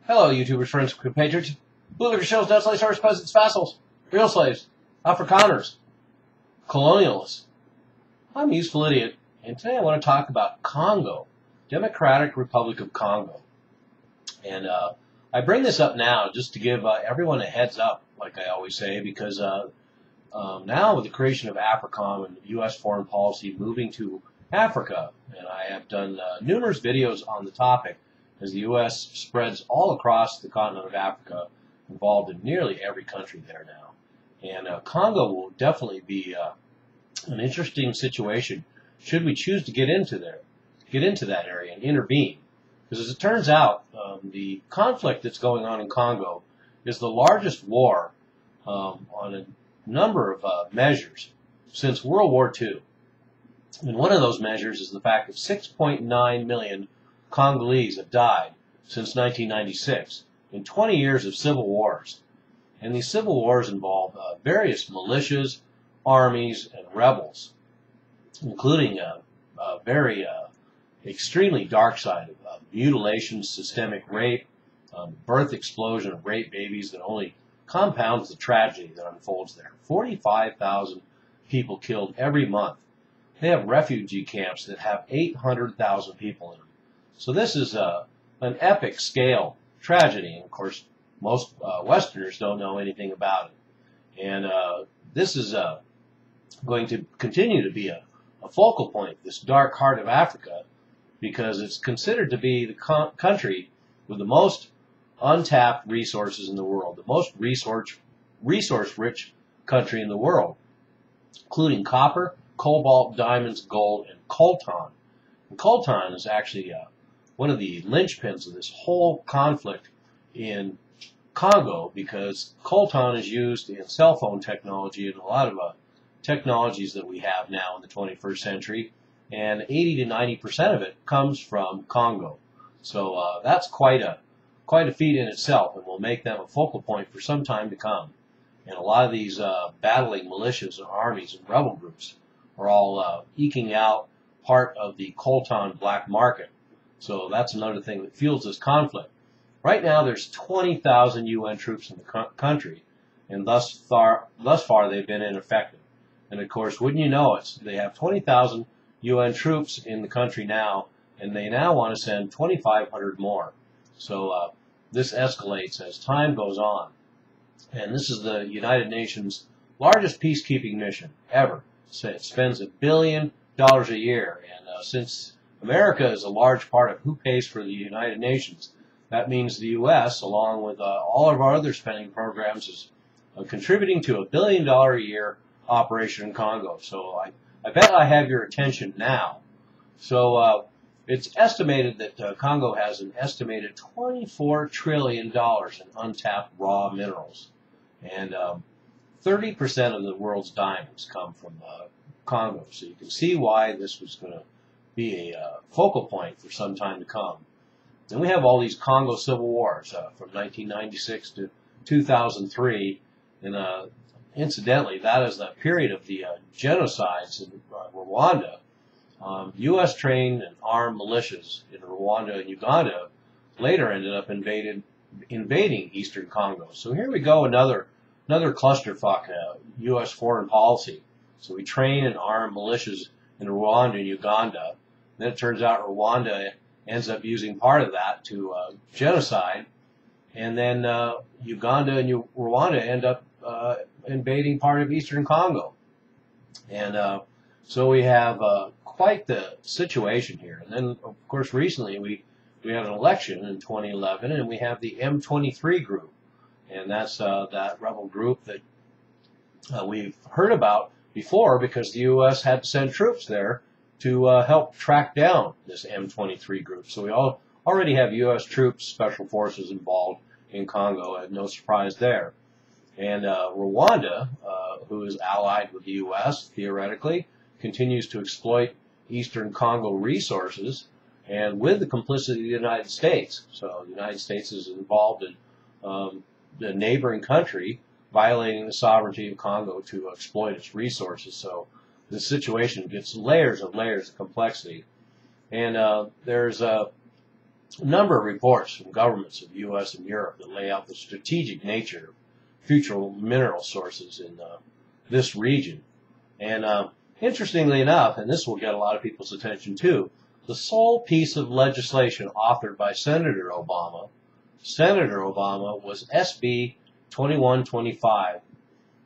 Hello, YouTubers, friends, compatriots, bootlicker shows, nuts, source, peasants, vassals, real slaves, Afrikaners, colonialists. I'm a useful idiot, and today I want to talk about Congo, Democratic Republic of Congo. And I bring this up now just to give everyone a heads up, like I always say, because now with the creation of AFRICOM and U.S. foreign policy moving to Africa, and I have done numerous videos on the topic, as the U.S. spreads all across the continent of Africa, involved in nearly every country there now. And Congo will definitely be an interesting situation should we choose to get into that area and intervene. Because as it turns out, the conflict that's going on in Congo is the largest war on a number of measures since World War II. And one of those measures is the fact that 6.9 million Congolese have died since 1996 in 20 years of civil wars. And these civil wars involve various militias, armies, and rebels, including a very extremely dark side of mutilation, systemic rape, birth explosion of rape babies that only compounds the tragedy that unfolds there. 45,000 people killed every month. They have refugee camps that have 800,000 people in them. So this is an epic scale tragedy, and of course most Westerners don't know anything about it. And this is going to continue to be a focal point, this dark heart of Africa, because it's considered to be the country with the most untapped resources in the world, the most resource-rich country in the world, including copper, cobalt, diamonds, gold, and coltan. And coltan is actually one of the linchpins of this whole conflict in Congo, because coltan is used in cell phone technology and a lot of technologies that we have now in the 21st century, and 80 to 90% of it comes from Congo. So that's quite a feat in itself, and will make them a focal point for some time to come. And a lot of these battling militias and armies and rebel groups are all eking out part of the coltan black market. So that's another thing that fuels this conflict. Right now there's 20,000 UN troops in the country, and thus far they've been ineffective. And of course, wouldn't you know it, they have 20,000 UN troops in the country now, and they now want to send 2,500 more. So this escalates as time goes on. And this is the United Nations' largest peacekeeping mission ever. So it spends $1 billion a year, and since America is a large part of who pays for the United Nations, that means the U.S., along with all of our other spending programs, is contributing to $1 billion a year operation in Congo. So I bet I have your attention now. So it's estimated that Congo has an estimated $24 trillion in untapped raw minerals. And 30% of the world's diamonds come from Congo. So you can see why this was going to be a focal point for some time to come. And we have all these Congo civil wars from 1996 to 2003. And incidentally, that is the period of the genocides in Rwanda. U.S. trained and armed militias in Rwanda and Uganda later ended up invading eastern Congo. So here we go, another clusterfuck, U.S. foreign policy. So we train and arm militias in Rwanda and Uganda. Then it turns out Rwanda ends up using part of that to genocide, and then Uganda and Rwanda end up invading part of eastern Congo. And so we have quite the situation here. And then, of course, recently we had an election in 2011, and we have the M23 group. And that's that rebel group that we've heard about before, because the U.S. had to send troops there to help track down this M23 group. So we already have U.S. troops, special forces involved in Congo, and no surprise there. And Rwanda, who is allied with the U.S., theoretically, continues to exploit eastern Congo resources, and with the complicity of the United States. So the United States is involved in the neighboring country violating the sovereignty of Congo to exploit its resources. So the situation gets layers of complexity. And there's a number of reports from governments of the U.S. and Europe that lay out the strategic nature of future mineral sources in this region. And interestingly enough, and this will get a lot of people's attention too, the sole piece of legislation authored by Senator Obama was SB 2125,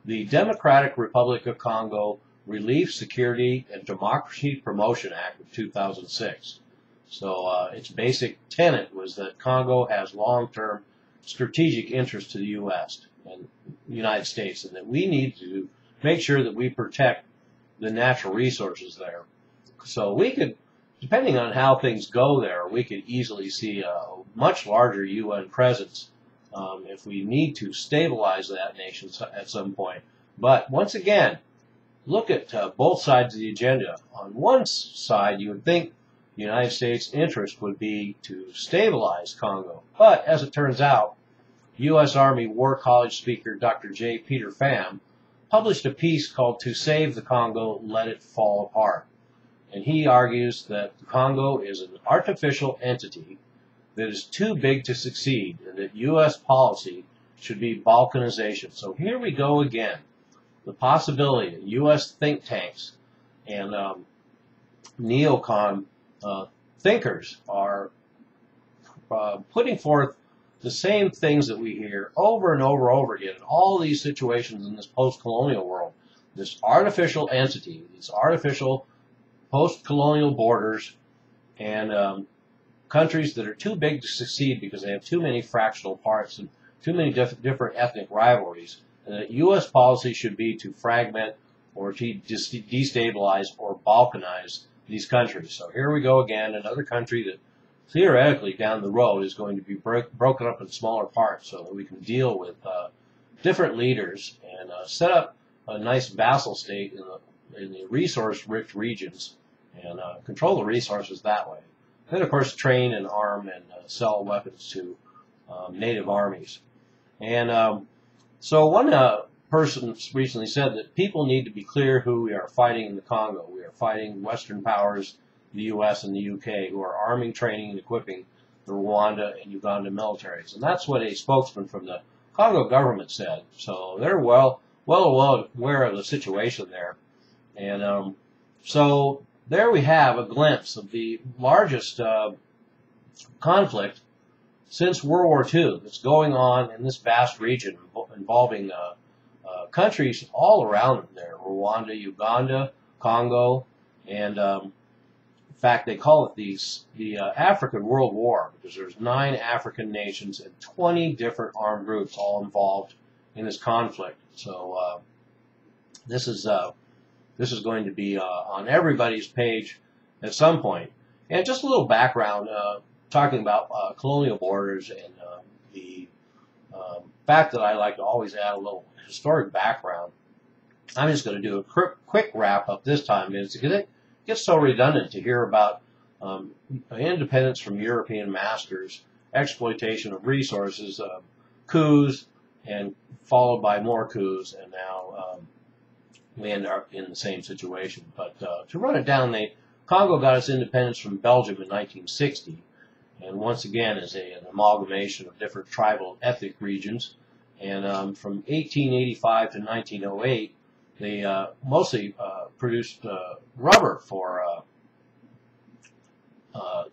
the Democratic Republic of Congo Relief, Security, and Democracy Promotion Act of 2006. So its basic tenet was that Congo has long-term strategic interest to the U.S. and the United States, and that we need to make sure that we protect the natural resources there. So we could, depending on how things go there, we could easily see a much larger UN presence if we need to stabilize that nation at some point. But once again, look at both sides of the agenda. On one side, you would think the United States' interest would be to stabilize Congo. But as it turns out, U.S. Army War College speaker Dr. J. Peter Pham published a piece called "To Save the Congo, Let It Fall Apart." And he argues that the Congo is an artificial entity that is too big to succeed, and that U.S. policy should be balkanization. So here we go again. The possibility that U.S. think tanks and neocon thinkers are putting forth the same things that we hear over and over again in all these situations in this post-colonial world. This artificial entity, these artificial post-colonial borders, and countries that are too big to succeed because they have too many fractional parts and too many different ethnic rivalries, and that U.S. policy should be to fragment or to destabilize or balkanize these countries. So here we go again, another country that theoretically down the road is going to be broken up in smaller parts so that we can deal with different leaders and set up a nice vassal state in the resource-rich regions and control the resources that way. And, of course, train and arm and sell weapons to native armies. And so one person recently said that people need to be clear who we are fighting in the Congo. We are fighting Western powers, the U.S. and the U.K., who are arming, training, and equipping the Rwanda and Uganda militaries. And that's what a spokesman from the Congo government said. So they're well aware of the situation there. And so there we have a glimpse of the largest conflict since World War II that's going on in this vast region involving countries all around there, Rwanda, Uganda, Congo, and in fact they call it the African World War because there's 9 African nations and 20 different armed groups all involved in this conflict. So this is going to be on everybody's page at some point. And just a little background, talking about colonial borders and the fact that I like to always add a little historic background. I'm just going to do a quick wrap-up this time because it gets so redundant to hear about independence from European masters, exploitation of resources, coups, and followed by more coups, and now we end up in the same situation. But to run it down, Congo got its independence from Belgium in 1960, and once again is an amalgamation of different tribal ethnic regions. And from 1885 to 1908, they mostly produced rubber for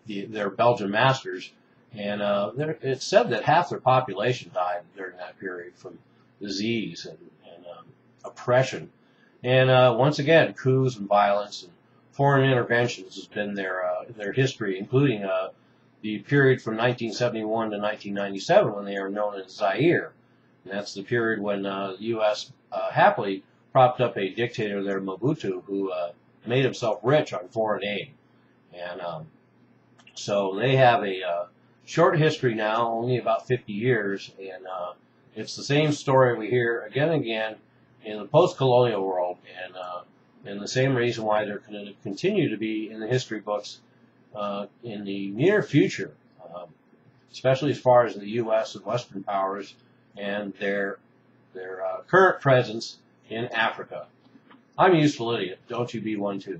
their Belgian masters, and it's said that half their population died during that period from disease and oppression. And once again, coups and violence and foreign interventions has been their history, including the period from 1971 to 1997 when they are known as Zaire. And that's the period when the U.S. Happily propped up a dictator there, Mobutu, who made himself rich on foreign aid. And so they have a short history now, only about 50 years, and it's the same story we hear again and again in the post-colonial world, and the same reason why they're going to continue to be in the history books in the near future, especially as far as the U.S. and Western powers and their current presence in Africa. I'm a useful idiot. Don't you be one too.